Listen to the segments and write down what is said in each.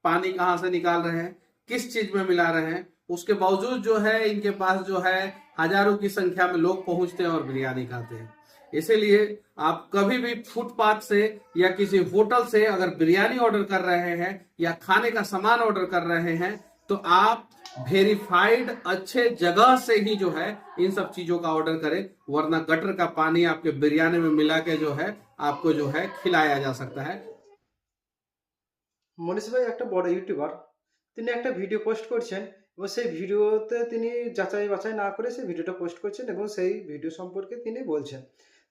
पानी कहाँ से निकाल रहे हैं, किस चीज में मिला रहे हैं। उसके बावजूद जो है इनके पास जो है हजारों की संख्या में लोग पहुंचते हैं और बिरयानी खाते हैं। इसीलिए आप कभी भी फुटपाथ से या किसी होटल से अगर बिरयानी ऑर्डर कर रहे हैं या खाने का सामान ऑर्डर कर रहे हैं तो आप वेरीफाइड अच्छे जगह से ही जो है इन सब चीजों का ऑर्डर करें, वरना गटर का पानी आपके बिरयानी में मिला के जो है आपको जो है खिलाया जा सकता है। মনীষ ভাই একটা বড় ইউটিউবার, তিনি একটা ভিডিও পোস্ট করছেন এবং সেই ভিডিওতে তিনি যাচাই বাছাই না করে সেই ভিডিওটা পোস্ট করছেন এবং সেই ভিডিও সম্পর্কে তিনি বলছেন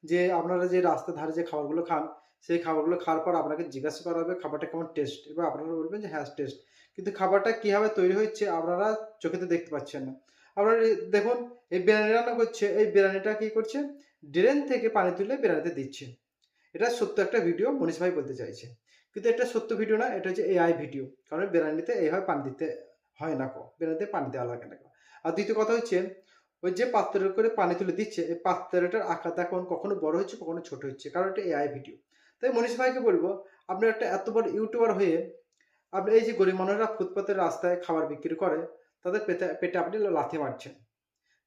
যে আপনারা যে রাস্তার ধারে যে খাবারগুলো খান, সেই খাবারগুলো খাওয়ার পর আপনাকে জিজ্ঞাসা করা হবে খাবারটা কেমন টেস্ট, এবার আপনারা বলবেন যে হ্যাঁ টেস্ট, কিন্তু খাবারটা কীভাবে তৈরি হচ্ছে আপনারা চোখেতে দেখতে পাচ্ছেন না। আপনারা দেখুন, এই বিরিয়ানি রান্না করছে, এই বিরিয়ানিটা কী করছে, ড্রেন থেকে পানি তুলে বিরিয়ানিতে দিচ্ছে। এটা সত্য একটা ভিডিও মনীষ ভাই বলতে চাইছে, কিন্তু এটা সত্য ভিডিও না, এটা হচ্ছে এআই ভিডিও। কারণ বিরিয়ানিতে এইভাবে পানি দিতে হয় না, বিরিয়ানিতে পানি দেওয়া লাগে না। আর দ্বিতীয় কথা হচ্ছে, ওই যে পাত্রের করে পানি তুলে দিচ্ছে, এই পাত্রটার আকার দেখুন কখনো বড় হচ্ছে কখনো ছোট হচ্ছে, কারণ এটা এআই ভিডিও। তাই মনীষ ভাইকে বলবো, আপনি একটা এত বড় ইউটিউবার হয়ে আপনি এই যে গরিব মানুষরা ফুটপাতের রাস্তায় খাবার বিক্রি করে তাদের পেটে পেটে আপনি লাথি মারছেন।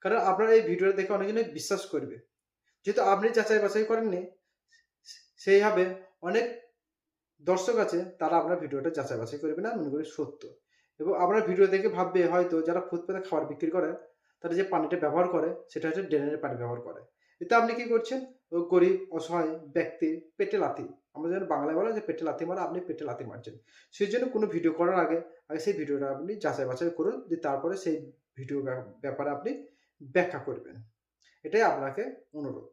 কারণ আপনার এই ভিডিওটা দেখে অনেকজনই বিশ্বাস করবে, যেহেতু আপনি যাচাই বাছাই করেননি। সেইভাবে অনেক দর্শক আছে, তারা আপনার ভিডিওটা যাচাই বাছাই করবে না, মনে করি সত্য, এবং আপনার ভিডিও দেখে ভাববে হয়তো যারা ফুটপাতে খাবার বিক্রি করে তারা যে পানিটা ব্যবহার করে সেটা হচ্ছে ড্রেনের পানি ব্যবহার করে। এতে আপনি কি করছেন, ও গরিব অসহায় ব্যক্তির পেটে লাথি, আমাদের বাংলায় বলা যে পেটে লাথি মারা, আপনি পেটে লাথি মারছেন। সেই জন্য কোনো ভিডিও করার আগে আগে সেই ভিডিওটা আপনি যাচাই বাছাই করুন, যে তারপরে সেই ভিডিও ব্যাপারে আপনি ব্যাখ্যা করবেন। এটাই আপনাকে অনুরোধ।